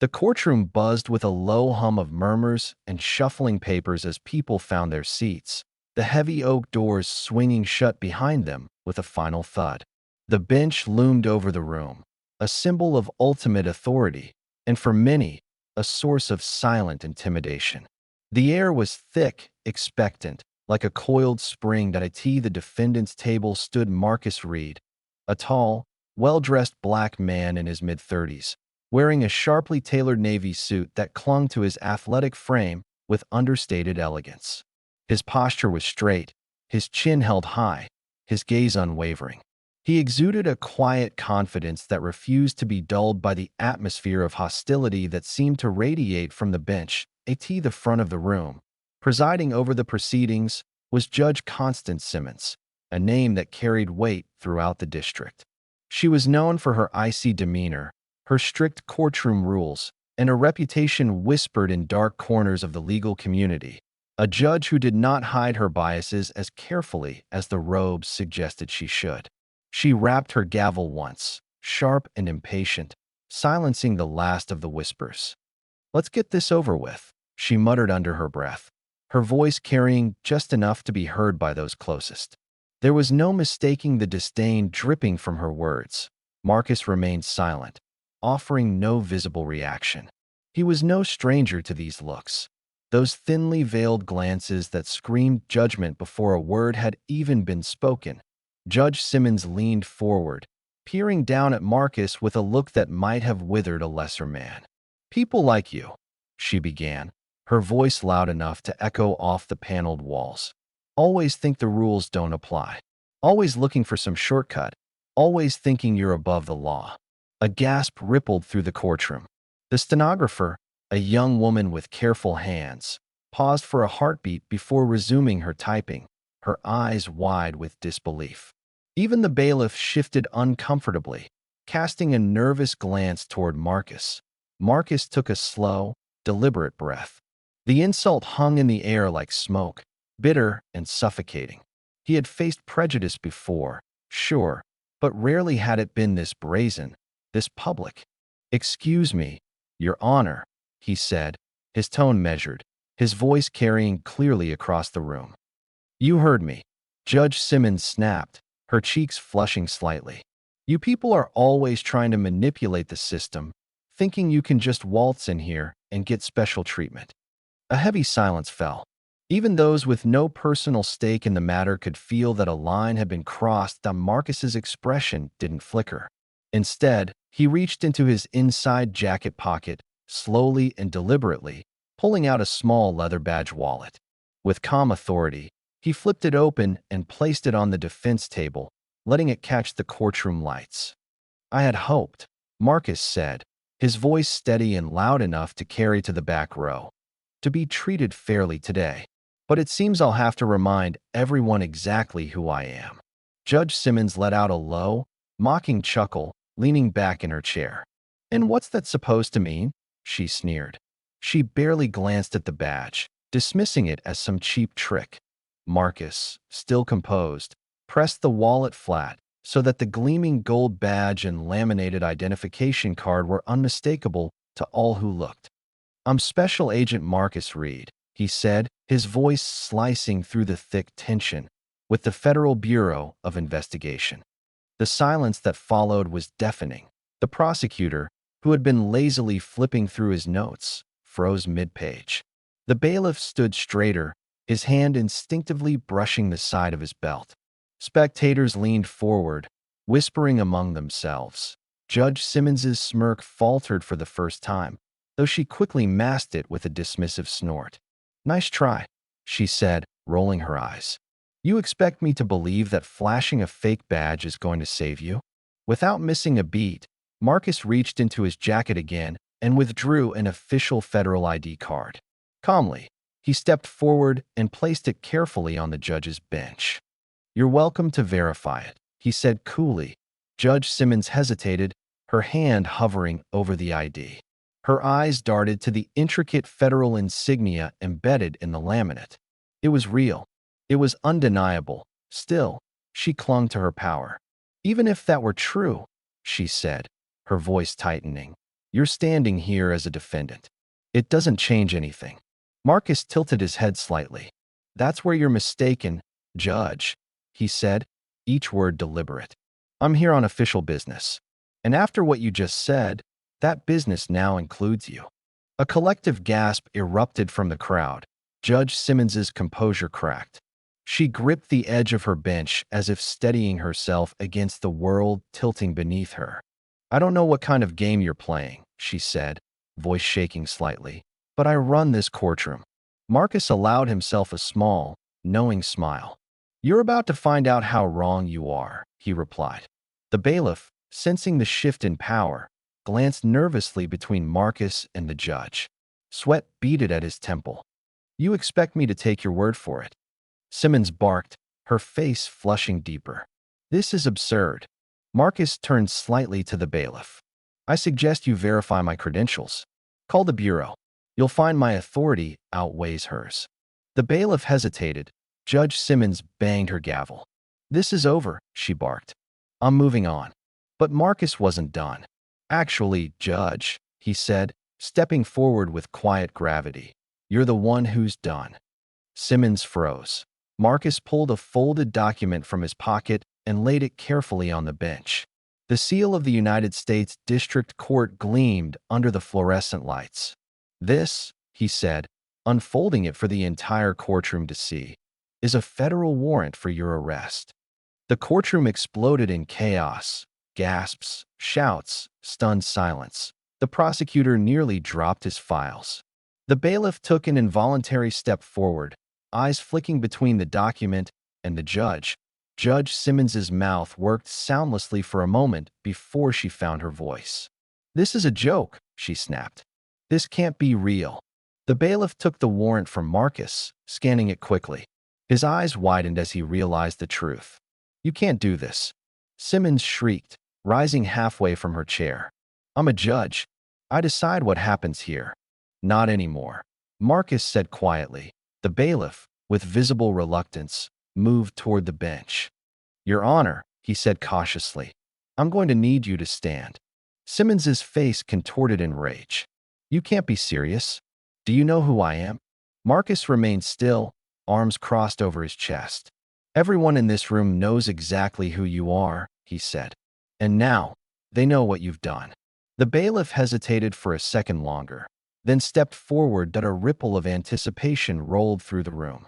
The courtroom buzzed with a low hum of murmurs and shuffling papers as people found their seats, the heavy oak doors swinging shut behind them with a final thud. The bench loomed over the room, a symbol of ultimate authority, and for many, a source of silent intimidation. The air was thick, expectant, like a coiled spring. At the defendant's table stood Marcus Reed, a tall, well-dressed black man in his mid-30s, wearing a sharply tailored navy suit that clung to his athletic frame with understated elegance. His posture was straight, his chin held high, his gaze unwavering. He exuded a quiet confidence that refused to be dulled by the atmosphere of hostility that seemed to radiate from the bench at the front of the room. Presiding over the proceedings was Judge Constance Simmons, a name that carried weight throughout the district. She was known for her icy demeanor, her strict courtroom rules, and a reputation whispered in dark corners of the legal community. A judge who did not hide her biases as carefully as the robes suggested she should. She rapped her gavel once, sharp and impatient, silencing the last of the whispers. "Let's get this over with," she muttered under her breath, her voice carrying just enough to be heard by those closest. There was no mistaking the disdain dripping from her words. Marcus remained silent, offering no visible reaction. He was no stranger to these looks, those thinly veiled glances that screamed judgment before a word had even been spoken. Judge Simmons leaned forward, peering down at Marcus with a look that might have withered a lesser man. "People like you," she began, her voice loud enough to echo off the paneled walls, "always think the rules don't apply. Always looking for some shortcut. Always thinking you're above the law." A gasp rippled through the courtroom. The stenographer, a young woman with careful hands, paused for a heartbeat before resuming her typing, her eyes wide with disbelief. Even the bailiff shifted uncomfortably, casting a nervous glance toward Marcus. Marcus took a slow, deliberate breath. The insult hung in the air like smoke, bitter and suffocating. He had faced prejudice before, sure, but rarely had it been this brazen, this public. "Excuse me, Your Honor," he said, his tone measured, his voice carrying clearly across the room. "You heard me," Judge Simmons snapped, her cheeks flushing slightly. "You people are always trying to manipulate the system, thinking you can just waltz in here and get special treatment." A heavy silence fell. Even those with no personal stake in the matter could feel that a line had been crossed. Marcus's expression didn't flicker. Instead, he reached into his inside jacket pocket, slowly and deliberately, pulling out a small leather badge wallet. With calm authority, he flipped it open and placed it on the defense table, letting it catch the courtroom lights. "I had hoped," Marcus said, his voice steady and loud enough to carry to the back row, "to be treated fairly today. But it seems I'll have to remind everyone exactly who I am." Judge Simmons let out a low, mocking chuckle, leaning back in her chair. "And what's that supposed to mean?" she sneered. She barely glanced at the badge, dismissing it as some cheap trick. Marcus, still composed, pressed the wallet flat so that the gleaming gold badge and laminated identification card were unmistakable to all who looked. "I'm Special Agent Marcus Reed," he said, his voice slicing through the thick tension, "with the Federal Bureau of Investigation." The silence that followed was deafening. The prosecutor, who had been lazily flipping through his notes, froze mid-page. The bailiff stood straighter, his hand instinctively brushing the side of his belt. Spectators leaned forward, whispering among themselves. Judge Simmons's smirk faltered for the first time, though she quickly masked it with a dismissive snort. "Nice try," she said, rolling her eyes. "You expect me to believe that flashing a fake badge is going to save you?" Without missing a beat, Marcus reached into his jacket again and withdrew an official federal ID card. Calmly, he stepped forward and placed it carefully on the judge's bench. "You're welcome to verify it," he said coolly. Judge Simmons hesitated, her hand hovering over the ID. Her eyes darted to the intricate federal insignia embedded in the laminate. It was real. It was undeniable. Still, she clung to her power. "Even if that were true," she said, her voice tightening, You're standing here as a defendant. It doesn't change anything. Marcus tilted his head slightly. That's where you're mistaken, Judge, he said, each word deliberate. I'm here on official business. And after what you just said, that business now includes you. A collective gasp erupted from the crowd. Judge Simmons's composure cracked. She gripped the edge of her bench as if steadying herself against the world tilting beneath her. I don't know what kind of game you're playing, she said, voice shaking slightly, but I run this courtroom. Marcus allowed himself a small, knowing smile. You're about to find out how wrong you are, he replied. The bailiff, sensing the shift in power, glanced nervously between Marcus and the judge. Sweat beaded at his temple. You expect me to take your word for it? Simmons barked, her face flushing deeper. This is absurd. Marcus turned slightly to the bailiff. I suggest you verify my credentials. Call the bureau. You'll find my authority outweighs hers. The bailiff hesitated. Judge Simmons banged her gavel. This is over, she barked. I'm moving on. But Marcus wasn't done. Actually, Judge, he said, stepping forward with quiet gravity. You're the one who's done. Simmons froze. Marcus pulled a folded document from his pocket and laid it carefully on the bench. The seal of the United States District Court gleamed under the fluorescent lights. This, he said, unfolding it for the entire courtroom to see, is a federal warrant for your arrest. The courtroom exploded in chaos, gasps, shouts, stunned silence. The prosecutor nearly dropped his files. The bailiff took an involuntary step forward, eyes flicking between the document and the judge. Judge Simmons's mouth worked soundlessly for a moment before she found her voice. This is a joke, she snapped. This can't be real. The bailiff took the warrant from Marcus, scanning it quickly. His eyes widened as he realized the truth. You can't do this. Simmons shrieked, rising halfway from her chair. I'm a judge. I decide what happens here. Not anymore. Marcus said quietly. The bailiff, with visible reluctance, moved toward the bench. Your Honor, he said cautiously, I'm going to need you to stand. Simmons's face contorted in rage. You can't be serious. Do you know who I am? Marcus remained still, arms crossed over his chest. Everyone in this room knows exactly who you are, he said. And now, they know what you've done. The bailiff hesitated for a second longer, then stepped forward that a ripple of anticipation rolled through the room.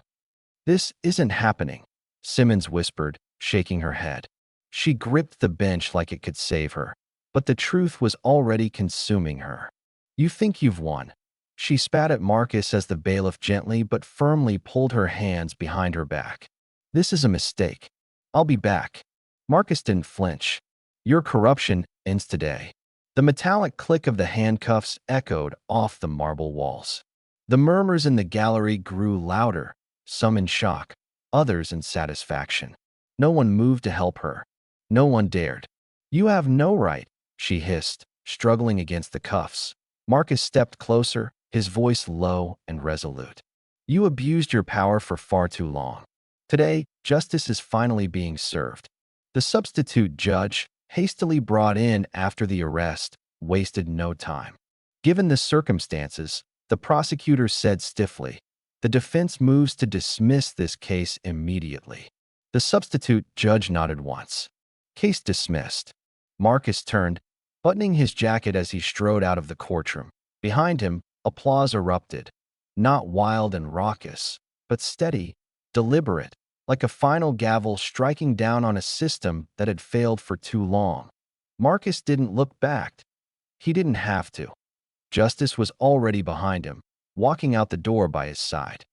This isn't happening, Simmons whispered, shaking her head. She gripped the bench like it could save her, but the truth was already consuming her. You think you've won. She spat at Marcus as the bailiff gently but firmly pulled her hands behind her back. This is a mistake. I'll be back. Marcus didn't flinch. Your corruption ends today. The metallic click of the handcuffs echoed off the marble walls. The murmurs in the gallery grew louder, some in shock, others in satisfaction. No one moved to help her. No one dared. You have no right, she hissed, struggling against the cuffs. Marcus stepped closer, his voice low and resolute. You abused your power for far too long. Today, justice is finally being served. The substitute judge, hastily brought in after the arrest, wasted no time. Given the circumstances, the prosecutor said stiffly, the defense moves to dismiss this case immediately. The substitute judge nodded once. Case dismissed. Marcus turned, buttoning his jacket as he strode out of the courtroom. Behind him, applause erupted. Not wild and raucous, but steady, deliberate, like a final gavel striking down on a system that had failed for too long. Marcus didn't look back. He didn't have to. Justice was already behind him, walking out the door by his side.